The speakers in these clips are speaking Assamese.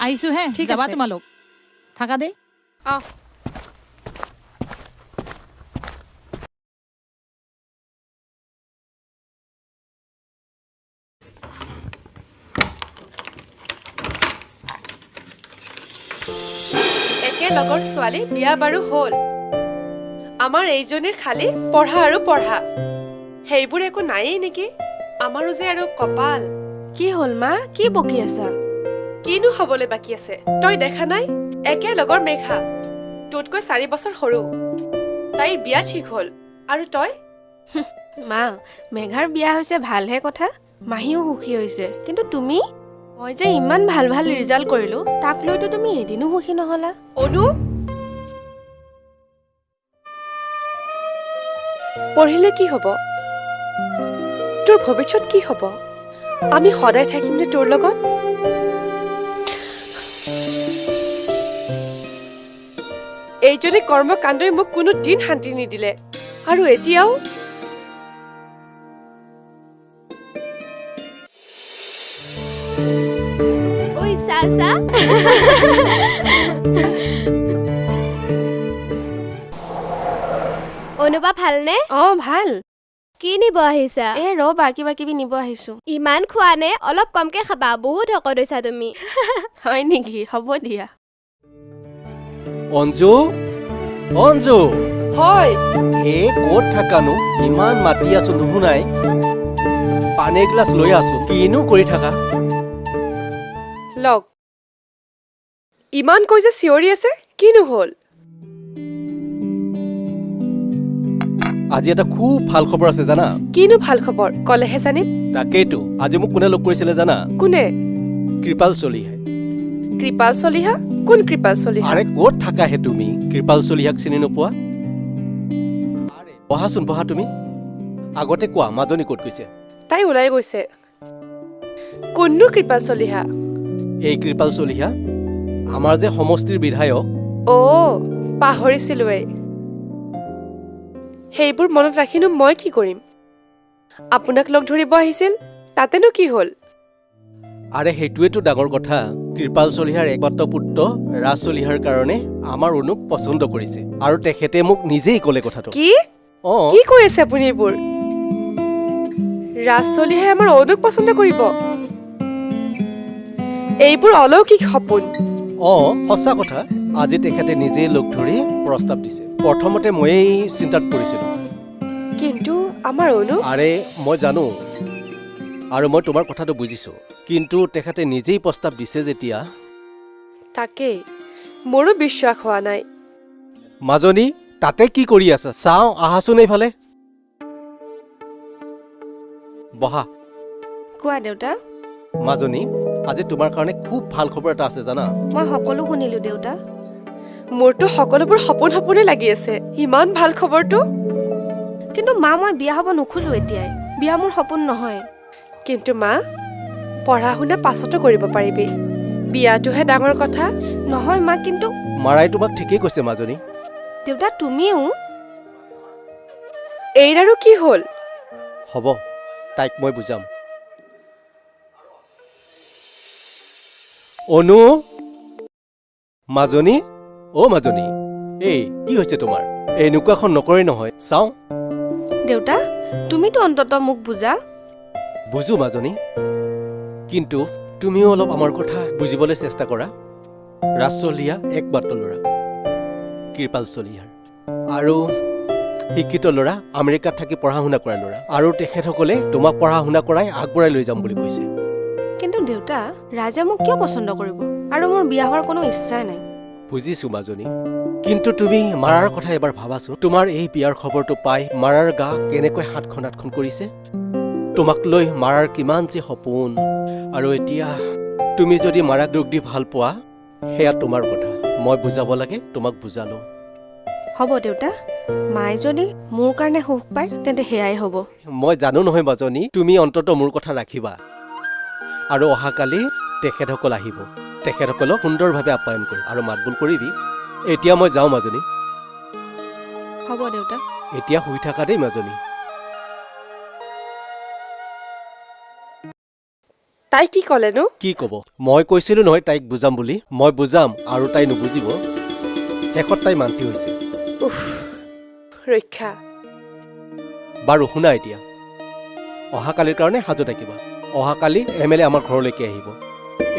আহিছোঁ হে ঠিক যাবা আছে। তোমালোক থাকা দেই অঁ একে লগৰ ছোৱালী বিয়া বাৰু হ'ল আমাৰ এইজনীৰ খালি পঢ়া আৰু পঢ়া সেইবোৰ একো নায়েই নেকি আমাৰো যে আৰু কপাল কি হ'ল মা কি বকি আছা কিনো হবলৈ বাকী আছে তই দেখা নাই একে লগৰ মেঘা তোতকৈ 4 বছৰ সৰু তাইৰ বিয়া ঠিক হ'ল আৰু তই মা মেঘাৰ বিয়া হৈছে ভালহে কথা মাহীও সুখী হৈছে কিন্তু তুমি মই যে ইমান ভাল ভাল ৰিজাল্ট কৰিলো তাক লৈতো তুমি এদিনো সুখী নহলা অনু পঢ়িলে কি হ'ব তোৰ ভৱিষ্যত কি হ'ব আমি সদায় থাকিমনে তোৰ লগত এইজনী কৰ্মকাণ্ডই মোক কোনো দিন শান্তি নিদিলে আৰু এতিয়াও ঐ চা অনুবা ভালনে অঁ ভাল কি নিব আহিছা এই ৰবা কিবা কিবি নিব আহিছো ইমান খোৱা নে অলপ কমকে খাবা বহুত শকত হৈছা তুমি হয় নেকি হ'ব দিয়া অঞ্জু অঞ্জু হয় এই ক'ত থাকানো ইমান মাতি আছো নুশুনাই পানী এগিলাচ লৈ আছো কিনো কৰি থাকা লগ ইমান কৈ যে চিঞৰি আছে কিনো হ'ল আজি এটা খুব ভাল খবৰ আছে জানা কিনো ভাল খবৰ কলেহে জানিম তাকেইতো আজি মোক কোনে লগ কৰিছিলে জানা কোনে কৃপাল চলিহাই কৃপাল চলিহা কোন কৃপাল চলিহা আৰে ক'ত থাকাহে তুমি কৃপাল চলিহাক চিনি নোপোৱা আৰে বহাচোন বহা তুমি আগতে কোৱা মাজনী ক'ত গৈছে তাই ওলাই গৈছে কোননো কৃপাল চলিহা এই কৃপাল চলিহা আমাৰ যে সমষ্টিৰ বিধায়ক অ' পাহৰিছিলোৱেই সেইবোৰ মনত ৰাখিনো মই কি কৰিম আপোনাক লগ ধৰিব আহিছিল তাতেনো কি হ'ল আৰে সেইটোৱেতো ডাঙৰ কথা কৃপাল চলিহাৰ একমাত্ৰ পুত্ৰ ৰাজ চলিহাৰ কাৰণে আমাৰ অনুক পচন্দ কৰিছে আৰু তেখেতে মোক নিজেই ক'লে কথাটো কি অ কি কৈ আছে আপুনি এইবোৰ ৰাজ চলিহাই আমাৰ অনুক পচন্দ কৰিব এইবোৰ অলৌকিক সপোন অ সঁচা কথা আজি তেখেতে নিজেই লগ ধৰি প্ৰস্তাৱ দিছে প্ৰথমতে ময়েই চিন্তাত পৰিছিলোঁ কিন্তু আমাৰ অনু আৰে মই জানো আৰু মই তোমাৰ কথাটো বুজিছোঁ কিন্তু তেখেতে নিজেই প্ৰস্তাৱ দিছে যেতিয়া তাকেই মোৰো বিশ্বাস হোৱা নাই মাজনী তাতে কি কৰি আছা চাওঁ আহাচোন এইফালে বহা কোৱা দেউতা মাজনী আজি তোমাৰ কাৰণে খুব ভাল খবৰ এটা আছে জানা মই সকলো শুনিলো দেউতা মোৰতো সকলোবোৰ সপোন সপোনে লাগি আছে ইমান ভাল খবৰটো কিন্তু মা মই বিয়া হ'ব নোখোজো এতিয়াই বিয়া মোৰ সপোন নহয় কিন্তু মা পঢ়া শুনা পাছতো কৰিব পাৰিবি বিয়াটোহে ডাঙৰ কথা নহয় মা কিন্তু মাৰাই তোমাক ঠিকেই কৈছে মাজনী দেউতা তুমিও এইৰ আৰু কি হ'ল হ'ব তাইক মই বুজাম অনু মাজনী অ মাজনী এই কি হৈছে তোমাৰ এনেকুৱাখন নকৰে নহয় চাওঁ দেউতা তুমিতো অন্ততঃ মোক বুজা বুজো মাজনী কিন্তু তুমিও অলপ আমাৰ কথা বুজিবলৈ চেষ্টা কৰা ৰাজ চলিহা একমাত্ৰ ল'ৰা কৃপাল চলিহাৰ আৰু শিক্ষিত ল'ৰা আমেৰিকাত থাকি পঢ়া শুনা কৰা ল'ৰা আৰু তেখেতসকলে তোমাক পঢ়া শুনা কৰাই আগবঢ়াই লৈ যাম বুলি কৈছে কিন্তু দেউতা ৰাজে মোক কিয় পচন্দ কৰিব আৰু মোৰ বিয়া হোৱাৰ কোনো ইচ্ছাই নাই বুজিছো মাজনী কিন্তু তুমি মাৰাৰ কথা এবাৰ ভাবাচোন তোমাৰ এই বিয়াৰ খবৰটো পাই মাৰাৰ গা কেনেকৈ হাতখন কৰিছে তোমাক লৈ মাৰাৰ কিমান যে সপোন আৰু এতিয়া তুমি যদি মাৰাক দুখ দি ভাল পোৱা সেয়া তোমাৰ কথা মই বুজাব লাগে তোমাক বুজালো হ'ব দেউতা মায়ে যদি মোৰ কাৰণে সুখ পায় তেন্তে সেয়াই হ'ব মই জানো নহয় মাজনী তুমি অন্ততঃ মোৰ কথা ৰাখিবা আৰু অহাকালি তেখেতসকল আহিব তেখেতসকলক সুন্দৰভাৱে আপ্যায়ন কৰিম আৰু মাতবোল কৰিবি এতিয়া মই যাওঁ মাজনী হ'ব দেউতা এতিয়া শুই থাকা দেই মাজনী তাই কি ক'লেনো? কি ক'ব? মই কৈছিলোঁ নহয় তাইক বুজাম বুলি। মই বুজাম আৰু তাই নুবুজিব। শেষত তাই মান্তি হৈছে। উফ, ৰক্ষা। বাৰু শুনা এতিয়া, অহাকালিৰ কাৰণে সাজু থাকিবা। অহাকালি MLA আমাৰ ঘৰলৈকে আহিব।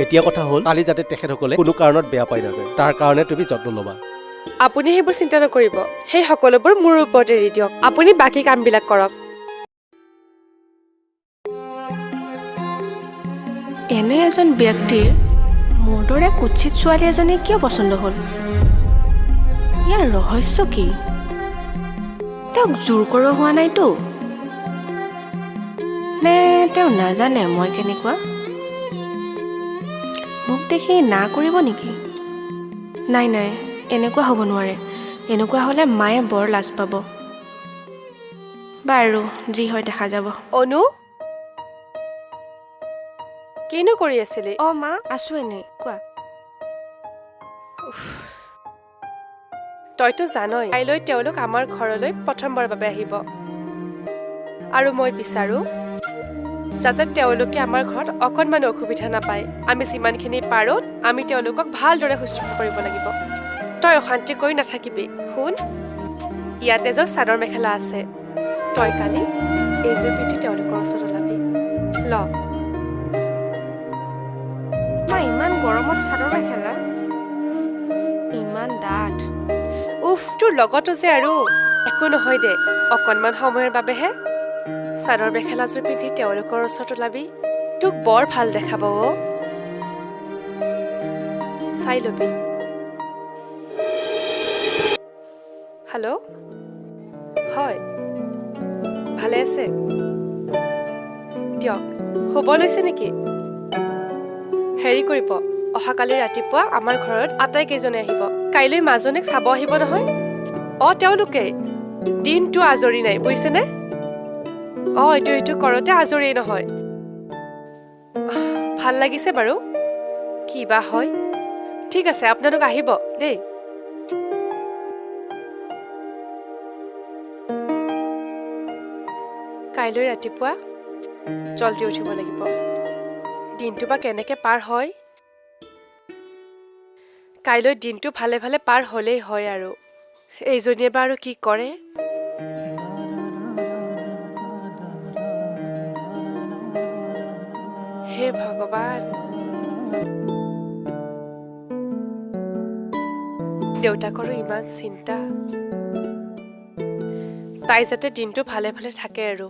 এতিয়া কথা হ'ল, কালি যাতে তেখেতসকলে কোনো কাৰণত বেয়া পাই নাযায়, তাৰ কাৰণে তুমি যত্ন ল'বা। আপুনি সেইবোৰ চিন্তা নকৰিব। সেই সকলোবোৰ মোৰ ওপৰতে এৰি দিয়ক। আপুনি বাকী কামবিলাক কৰক। এনে এজন ব্যক্তিৰ মোৰ দৰে কুৎসিত ছোৱালী এজনী কিয় পচন্দ হ'ল? ইয়াৰ ৰহস্য কি? তেওঁক জোৰ কৰোৱা হোৱা নাইতো? নে তেওঁ নাজানে মই কেনেকুৱা? মোক দেখি না কৰিব নেকি? নাই নাই, এনেকুৱা হ'ব নোৱাৰে। এনেকুৱা হ'লে মায়ে বৰ লাজ পাব। বাৰু যি হয় দেখা যাব। অনু, কিনো কৰি আছিলি? অঁ মা, আছোঁ এনেই, কোৱা। তইতো জানই কাইলৈ তেওঁলোক আমাৰ ঘৰলৈ প্ৰথমবাৰৰ বাবে আহিব। আৰু মই বিচাৰোঁ যাতে তেওঁলোকে আমাৰ ঘৰত অকণমানো অসুবিধা নাপায়। আমি যিমানখিনি পাৰোঁ আমি তেওঁলোকক ভালদৰে শুশ্ৰূষা কৰিব লাগিব। তই অশান্তি কৰি নাথাকিবি। শুন, ইয়াত এযোৰ চাদৰ মেখেলা আছে। তই কালি এইযোৰ পিন্ধি তেওঁলোকৰ ওচৰত ওলাবি। ল। মা, ইমান গৰমত চাদৰ মেখেলা? ইমান ডাঠ। উফ, তোৰ লগতো যে আৰু একো নহয় দে, অকণমান সময়ৰ বাবেহে। চাদৰ মেখেলাযোৰ পিন্ধি তেওঁলোকৰ ওচৰত ওলাবি। তোক বৰ ভাল দেখাব অ'। চাই ল'বি। হেল্ল', হয়, ভালে আছে? দিয়ক, শুব লৈছে নেকি? হেৰি কৰিব, অহাকালি ৰাতিপুৱা আমাৰ ঘৰত আটাইকেইজনে আহিব। কাইলৈ মাজনীক চাব আহিব নহয়। অঁ, তেওঁলোকেই দিনটো আজৰি নাই, বুজিছেনে? অঁ, এইটো কৰোঁতে আজৰিয়ে নহয়। ভাল লাগিছে বাৰু। কি বা হয়। ঠিক আছে, আপোনালোক আহিব দেই। কাইলৈ ৰাতিপুৱা জলদি উঠিব লাগিব। দিনটো বা কেনেকৈ পাৰ হয়। কাইলৈ দিনটো ভালে ভালে পাৰ হ'লেই হয় আৰু। এইজনীয়ে বা আৰু কি কৰে। হে ভগৱান। দেউতাকৰো ইমান চিন্তা। তাই যাতে দিনটো ভালে ভালে থাকে আৰু।